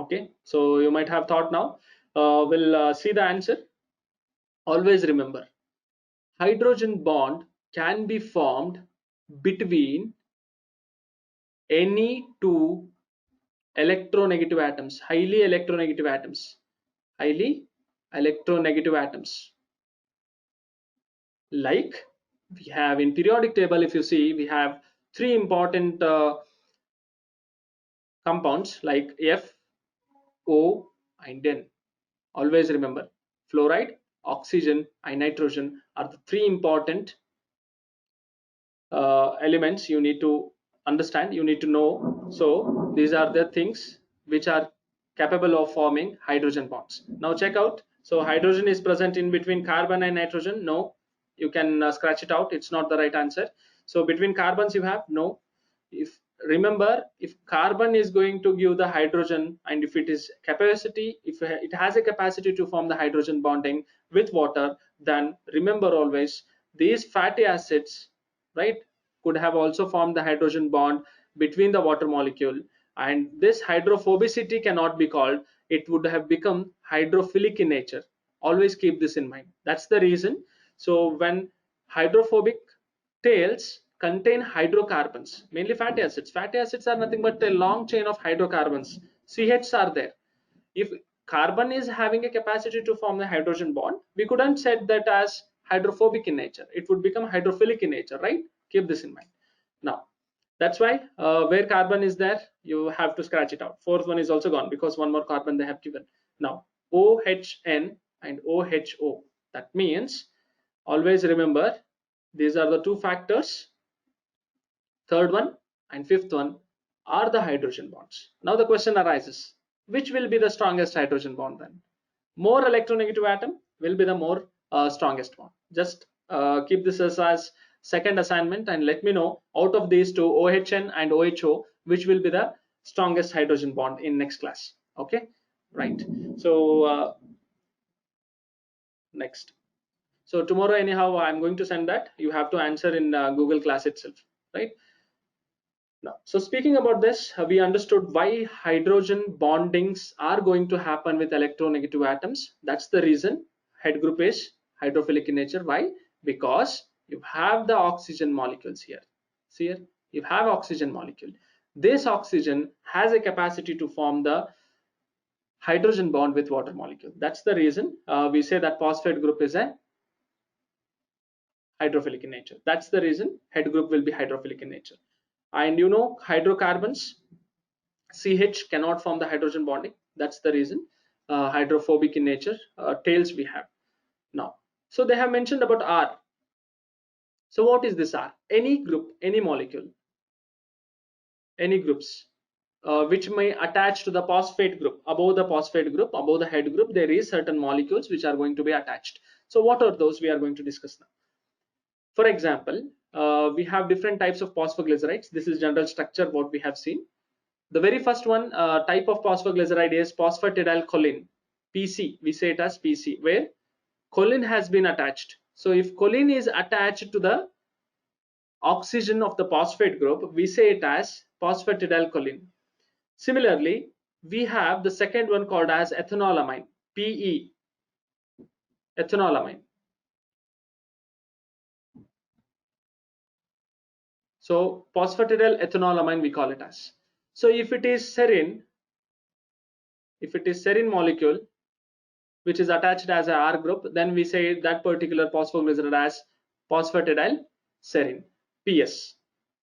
Okay, so you might have thought now. We'll see the answer. Always remember, hydrogen bond can be formed between any two electronegative atoms, highly electronegative atoms, highly electronegative atoms. Like we have in periodic table, if you see, we have three important compounds like F, O, and N. Always remember, fluoride, oxygen, and nitrogen are the three important elements you need to understand, you need to know. So these are the things which are capable of forming hydrogen bonds. Now check out. So hydrogen is present in between carbon and nitrogen. No, you can scratch it out. It's not the right answer. So between carbons you have no. If remember, if carbon is going to give the hydrogen, and if it is capacity, if it has a capacity to form the hydrogen bonding with water, then remember always these fatty acids, right, could have also formed the hydrogen bond between the water molecule, and this hydrophobicity cannot be called, it would have become hydrophilic in nature. Always keep this in mind. That's the reason. So when hydrophobic tails contain hydrocarbons, mainly fatty acids. Fatty acids are nothing but a long chain of hydrocarbons. CHs are there. If carbon is having a capacity to form the hydrogen bond, we couldn't set that as hydrophobic in nature. It would become hydrophilic in nature, right? Keep this in mind. Now, that's why where carbon is there, you have to scratch it out. Fourth one is also gone because one more carbon they have given. Now, OHN and OHO. That means always remember these are the two factors. Third one and fifth one are the hydrogen bonds. Now the question arises, which will be the strongest hydrogen bond then? More electronegative atom will be the more strongest one. Just keep this as second assignment and let me know out of these two, OHN and OHO, which will be the strongest hydrogen bond in next class. Okay, right. So next. So tomorrow anyhow, I'm going to send that. You have to answer in Google Class itself, right? Now, so speaking about this, we understood why hydrogen bondings are going to happen with electronegative atoms. That's the reason head group is hydrophilic in nature. Why? Because you have the oxygen molecules here. See here, you have oxygen molecule. This oxygen has a capacity to form the hydrogen bond with water molecule. That's the reason we say that phosphate group is a hydrophilic in nature. That's the reason head group will be hydrophilic in nature. And you know, hydrocarbons, CH cannot form the hydrogen bonding. That's the reason hydrophobic in nature tails we have. Now, so they have mentioned about R. So what is this R? Any group, any molecule, any groups which may attach to the phosphate group. Above the phosphate group, above the head group, there is certain molecules which are going to be attached. So what are those? We are going to discuss now. For example, we have different types of phosphoglycerides. This is general structure what we have seen. The very first one type of phosphoglyceride is phosphatidylcholine, PC. We say it as PC, where choline has been attached. So if choline is attached to the oxygen of the phosphate group, we say it as phosphatidylcholine. Similarly, we have the second one called as ethanolamine, PE, ethanolamine. So phosphatidyl ethanolamine we call it as. So if it is serine, molecule which is attached as a R group, then we say that particular phosphoglyceride as phosphatidyl serine, PS.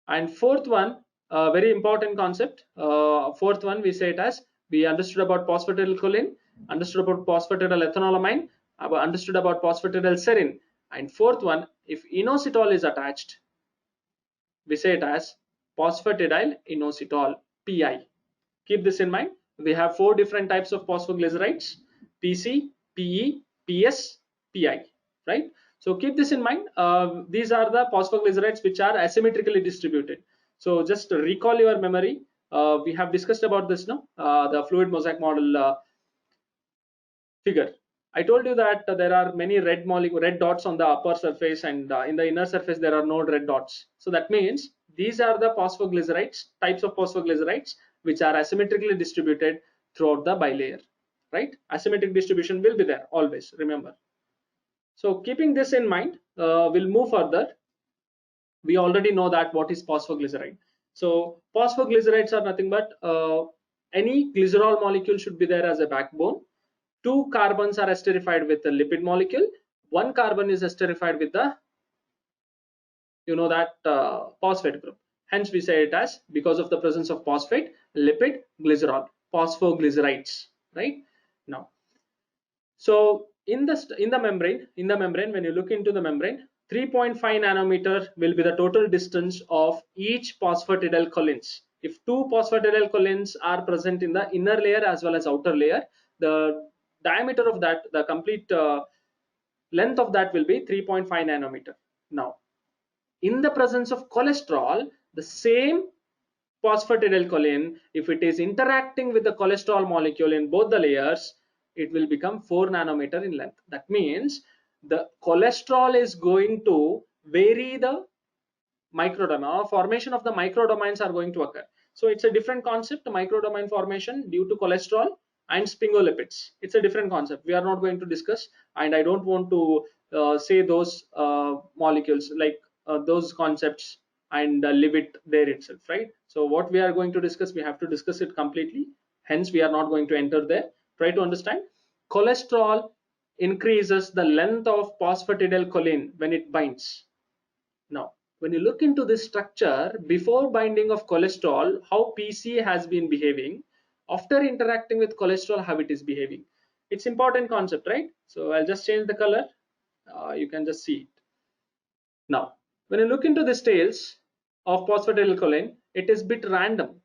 And fourth one, very important concept. Fourth one we say it as, we understood about phosphatidylcholine, understood about phosphatidyl ethanolamine, understood about phosphatidyl serine. And fourth one, if inositol is attached, we say it as phosphatidyl inositol, PI. Keep this in mind. We have four different types of phosphoglycerides: PC, PE, PS, PI, right? So keep this in mind. These are the phosphoglycerides which are asymmetrically distributed. So just recall your memory. We have discussed about this, no? The fluid mosaic model figure. I told you that there are many red dots on the upper surface, and in the inner surface there are no red dots. So that means these are the phosphoglycerides, types of phosphoglycerides which are asymmetrically distributed. throughout the bilayer, right? Asymmetric distribution will be there always, remember. So keeping this in mind, we'll move further. We already know that what is phosphoglyceride. So phosphoglycerides are nothing but any glycerol molecule should be there as a backbone. Two carbons are esterified with the lipid molecule. One carbon is esterified with the, you know, that phosphate group. Hence we say it as, because of the presence of phosphate, lipid, glycerol, phosphoglycerides, right? Now, so in the membrane, when you look into the membrane, 3.5 nanometer will be the total distance of each phosphatidylcholines. If two phosphatidylcholines are present in the inner layer as well as outer layer, the diameter of that, the complete length of that will be 3.5 nanometer. Now, in the presence of cholesterol, the same phosphatidylcholine, if it is interacting with the cholesterol molecule in both the layers, it will become 4 nanometer in length. That means the cholesterol is going to vary the microdomain, or formation of the microdomains are going to occur. So it's a different concept, microdomain formation due to cholesterol and sphingolipids. It's a different concept. We are not going to discuss, and I don't want to say those molecules, like those concepts, and leave it there itself, right? So what we are going to discuss, we have to discuss it completely. Hence, we are not going to enter there. Try to understand. Cholesterol increases the length of phosphatidylcholine when it binds. Now, when you look into this structure, before binding of cholesterol, how PC has been behaving, after interacting with cholesterol, how it is behaving. It's important concept, right? So I'll just change the color. You can just see it. Now, when you look into the tails of phosphatidylcholine, it is bit random.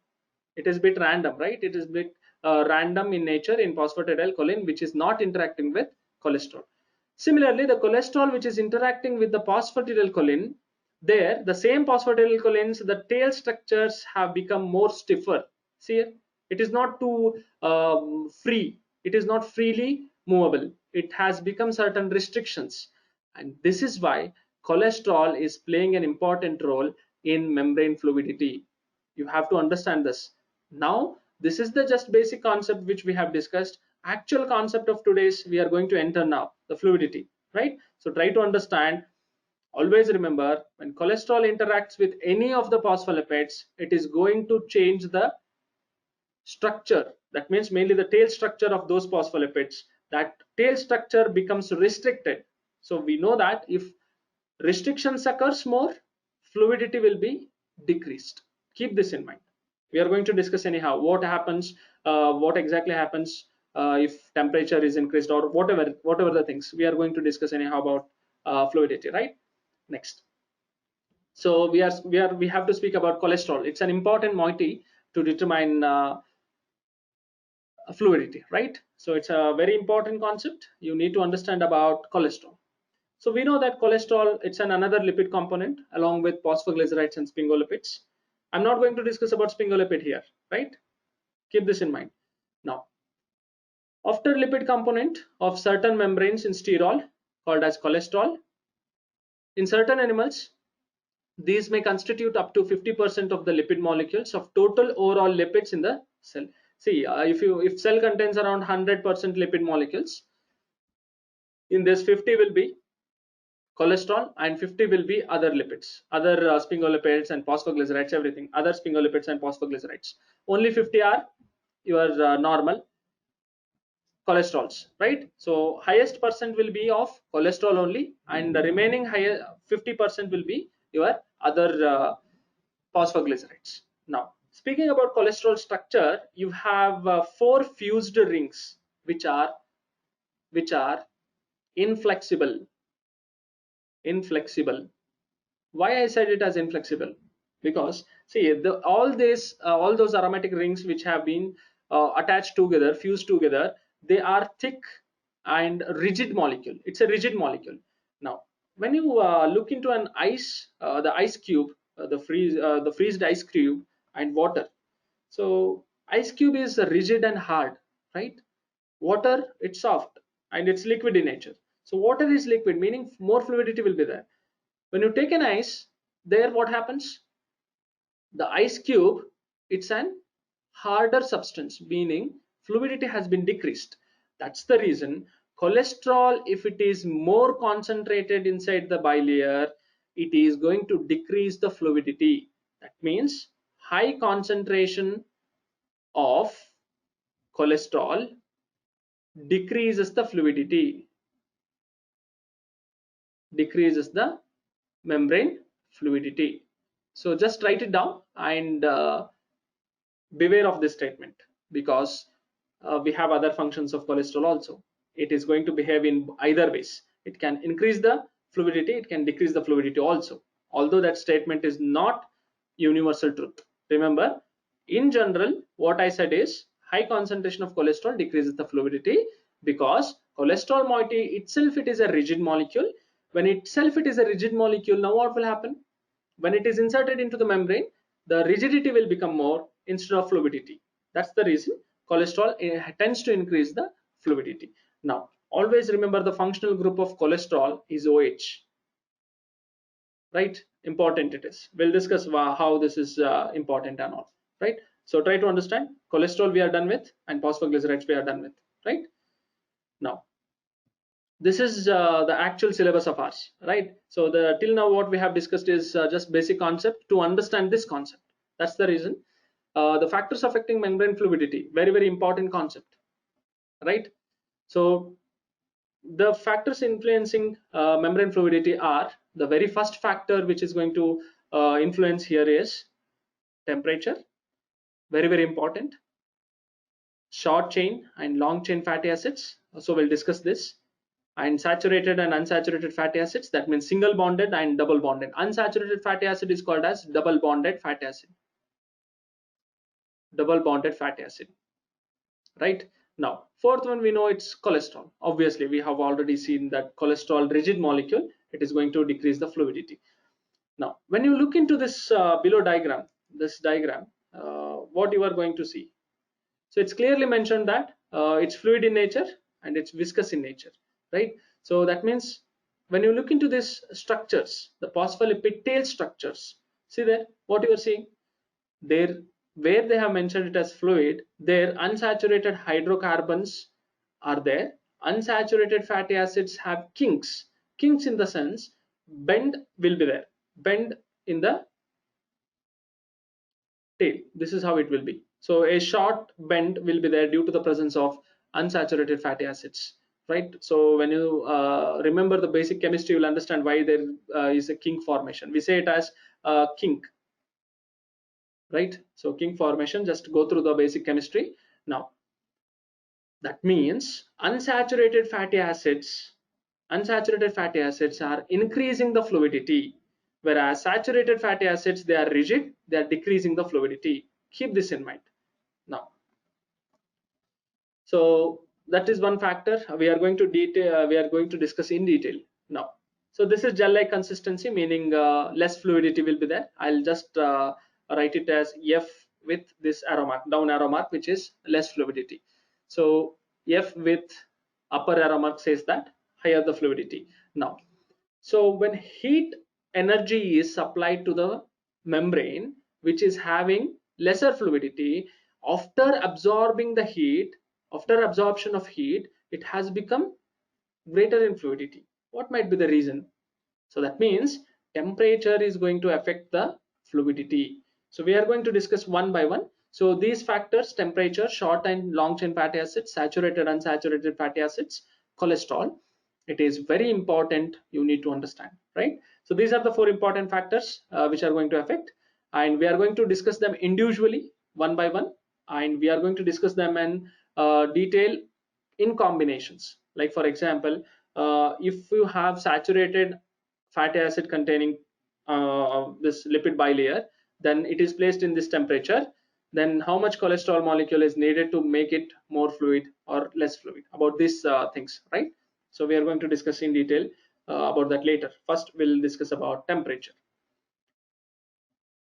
It is bit random, right? It is bit random in nature in phosphatidylcholine, which is not interacting with cholesterol. Similarly, the cholesterol which is interacting with the phosphatidylcholine, there the same phosphatidylcholines, the tail structures have become more stiffer. See, it is not too free. It is not freely movable. It has become certain restrictions, and this is why cholesterol is playing an important role in membrane fluidity. You have to understand this. Now, this is the just basic concept which we have discussed. Actual concept of today's we are going to enter now, the fluidity, right? So try to understand. Always remember, when cholesterol interacts with any of the phospholipids, it is going to change the structure. That means mainly the tail structure of those phospholipids. That tail structure becomes restricted. So we know that if restrictions occurs more, fluidity will be decreased. Keep this in mind. We are going to discuss anyhow what happens, what exactly happens if temperature is increased, or whatever the things we are going to discuss anyhow about fluidity, right? Next. So we have to speak about cholesterol. It's an important moiety to determine fluidity, right? So it's a very important concept. You need to understand about cholesterol. So we know that cholesterol, it's another lipid component along with phosphoglycerides and sphingolipids. I'm not going to discuss about sphingolipid here, right? Keep this in mind. Now, after lipid component of certain membranes in sterol called as cholesterol, in certain animals, these may constitute up to 50% of the lipid molecules of total overall lipids in the cell. See, if cell contains around 100% lipid molecules, in this 50 will be cholesterol and 50 will be other lipids, other sphingolipids and phosphoglycerides, everything, other sphingolipids and phosphoglycerides. Only 50 are your normal cholesterols, right? So highest percent will be of cholesterol only, and the remaining higher 50% will be your other phosphoglycerides. Now, speaking about cholesterol structure, you have four fused rings which are inflexible. Inflexible. Why I said it as inflexible? Because see, all those aromatic rings which have been attached together, fused together, they are thick and rigid molecule. It's a rigid molecule. Now, when you look into an the ice cube, the freezed ice cube and water. So ice cube is rigid and hard, right? Water, it's soft and it's liquid in nature. So water is liquid, meaning more fluidity will be there. When you take an ice, there what happens? The ice cube, it's an harder substance, meaning fluidity has been decreased. That's the reason cholesterol, if it is more concentrated inside the bilayer, it is going to decrease the fluidity. That means high concentration of cholesterol decreases the fluidity, decreases the membrane fluidity. So just write it down and beware of this statement, because we have other functions of cholesterol also. It is going to behave in either ways. It can increase the fluidity, it can decrease the fluidity also, although that statement is not universal truth. Remember, in general what I said is high concentration of cholesterol decreases the fluidity, because cholesterol moiety itself, it is a rigid molecule. When itself it is a rigid molecule, now what will happen? When it is inserted into the membrane, the rigidity will become more instead of fluidity. That's the reason cholesterol tends to increase the fluidity. Now always remember, the functional group of cholesterol is OH, right? Important it is. We'll discuss how this is important and all, right? So try to understand. Cholesterol we are done with, and phosphoglycerides we are done with, right? Now this is the actual syllabus of ours, right? So the till now what we have discussed is just basic concept to understand this concept. That's the reason. The factors affecting membrane fluidity, very very important concept, right? So the factors influencing membrane fluidity are, the very first factor which is going to influence here is temperature, very very important. Short chain and long chain fatty acids, so we'll discuss this. And saturated and unsaturated fatty acids, that means single bonded and double bonded. Unsaturated fatty acid is called as double bonded fatty acid, double bonded fatty acid, right? Now fourth one, we know it's cholesterol. Obviously we have already seen that cholesterol, rigid molecule, it is going to decrease the fluidity. Now when you look into this below diagram, this diagram, what you are going to see, so it's clearly mentioned that it's fluid in nature and it's viscous in nature, right? So that means when you look into these structures, the phospholipid tail structures, see there what you are seeing there, where they have mentioned it as fluid, there unsaturated hydrocarbons are there. Unsaturated fatty acids have kinks. Kinks in the sense bend will be there, bend in the tail. This is how it will be. So a short bend will be there due to the presence of unsaturated fatty acids, right? So when you remember the basic chemistry, you will understand why there is a kink formation. We say it as kink, right? So kink formation, just go through the basic chemistry. Now that means unsaturated fatty acids are increasing the fluidity, whereas saturated fatty acids, they are rigid, they are decreasing the fluidity. Keep this in mind. Now so that is one factor we are going to discuss in detail now. So this is gel like consistency, meaning less fluidity will be there. I'll just write it as F with this arrow mark, down arrow mark, which is less fluidity. So F with upper arrow mark says that higher the fluidity. Now so when heat energy is supplied to the membrane, which is having lesser fluidity, after absorbing the heat, after absorption of heat, it has become greater in fluidity. What might be the reason? So that means temperature is going to affect the fluidity. So we are going to discuss one by one. So these factors, temperature, short and long chain fatty acids, saturated, unsaturated fatty acids, cholesterol, it is very important, you need to understand, right? So these are the four important factors which are going to affect, and we are going to discuss them individually one by one, and we are going to discuss them in detail in combinations. Like for example, if you have saturated fatty acid containing this lipid bilayer, then it is placed in this temperature, then how much cholesterol molecule is needed to make it more fluid or less fluid, about these things, right? So we are going to discuss in detail about that later. First we'll discuss about temperature,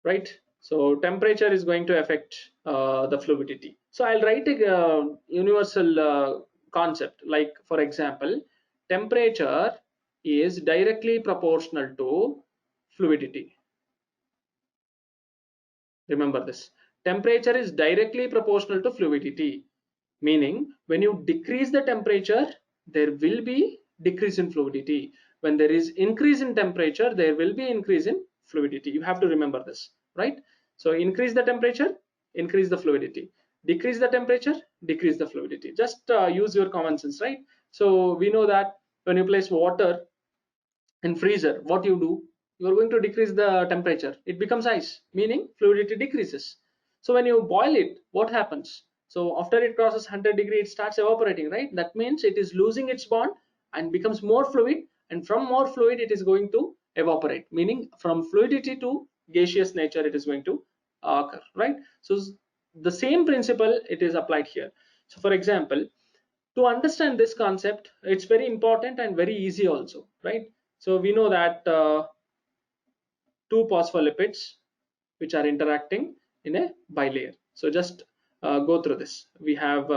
right? So temperature is going to affect the fluidity. So I'll write a universal concept, like for example, temperature is directly proportional to fluidity. Remember this, temperature is directly proportional to fluidity. meaning when you decrease the temperature, there will be decrease in fluidity. When there is increase in temperature, there will be increase in fluidity. You have to remember this, right? So increase the temperature, increase the fluidity. Decrease the temperature, decrease the fluidity. Just use your common sense, right? So we know that when you place water in freezer, what you do, you are going to decrease the temperature, it becomes ice, meaning fluidity decreases. So when you boil it, what happens? So after it crosses 100 degree, it starts evaporating, right? That means it is losing its bond and becomes more fluid, and from more fluid it is going to evaporate, meaning from fluidity to gaseous nature it is going to occur, right? So the same principle it is applied here. So for example, to understand this concept, it's very important and very easy also, right? So we know that two phospholipids which are interacting in a bilayer. So just go through this. We have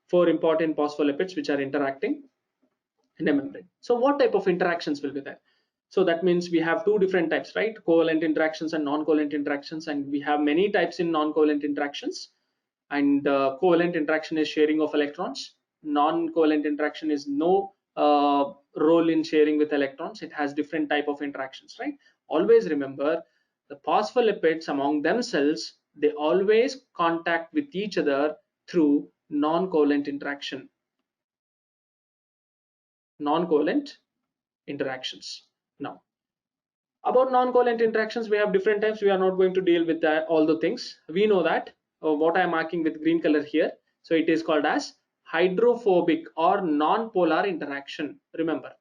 four important phospholipids which are interacting in a membrane. So what type of interactions will be there? So that means we have two different types, right? Covalent interactions and non-covalent interactions, and we have many types in non-covalent interactions. And covalent interaction is sharing of electrons. Non-covalent interaction is no role in sharing with electrons. It has different type of interactions, right? Always remember, the phospholipids among themselves, they always contact with each other through non-covalent interaction. Non-covalent interactions. Now, about non-covalent interactions, we have different types. We are not going to deal with that, all the things. We know that what I am marking with green color here. So it is called as hydrophobic or non-polar interaction. Remember,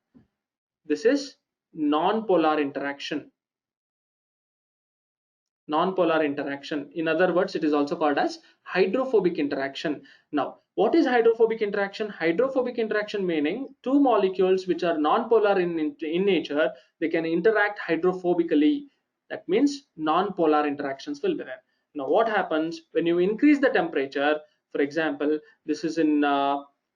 this is non-polar interaction. Non-polar interaction. In other words, it is also called as hydrophobic interaction. Now, what is hydrophobic interaction? Hydrophobic interaction meaning two molecules which are non-polar in nature, they can interact hydrophobically. That means non-polar interactions will be there. Now, what happens when you increase the temperature? For example, this is in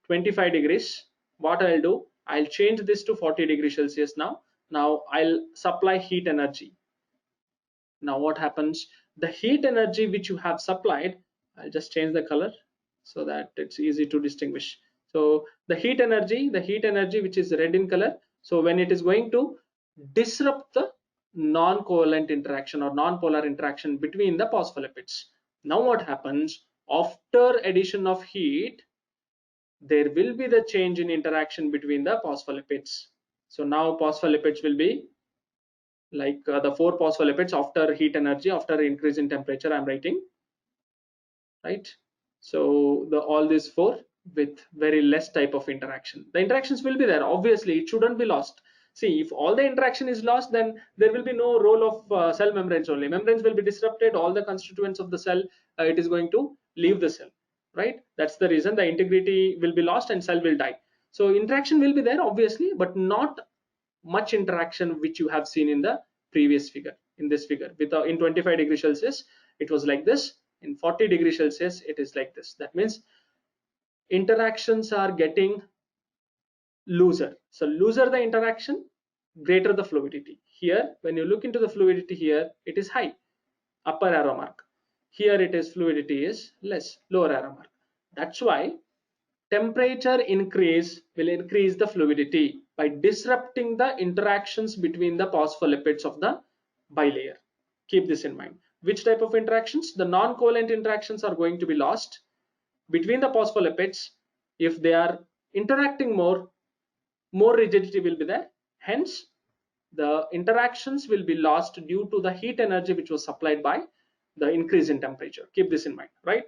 25 degrees. What I'll do, I'll change this to 40 degrees Celsius now. Now, I'll supply heat energy. Now what happens, the heat energy which you have supplied, I'll just change the color so that it's easy to distinguish. So the heat energy which is red in color, so when it is going to disrupt the non-covalent interaction or non-polar interaction between the phospholipids. Now what happens, after addition of heat, there will be the change in interaction between the phospholipids. So now phospholipids will be like the four phospholipids after heat energy, after increase in temperature, I'm writing, right? So the all these four with very less type of interaction. The interactions will be there, obviously it shouldn't be lost. See, if all the interaction is lost, then there will be no role of cell membranes. Only membranes will be disrupted, all the constituents of the cell, it is going to leave the cell, right? That's the reason the integrity will be lost and cell will die. So interaction will be there obviously, but not much interaction which you have seen in the previous figure. In this figure, with in 25 degrees Celsius it was like this, in 40 degrees Celsius it is like this. That means interactions are getting looser. So looser the interaction, greater the fluidity. Here when you look into the fluidity, here it is high, upper arrow mark. Here it is fluidity is less, lower arrow mark. That's why temperature increase will increase the fluidity by disrupting the interactions between the phospholipids of the bilayer. Keep this in mind. Which type of interactions? The non-covalent interactions are going to be lost between the phospholipids. If they are interacting more rigidity will be there. Hence, the interactions will be lost due to the heat energy which was supplied by the increase in temperature. Keep this in mind, right?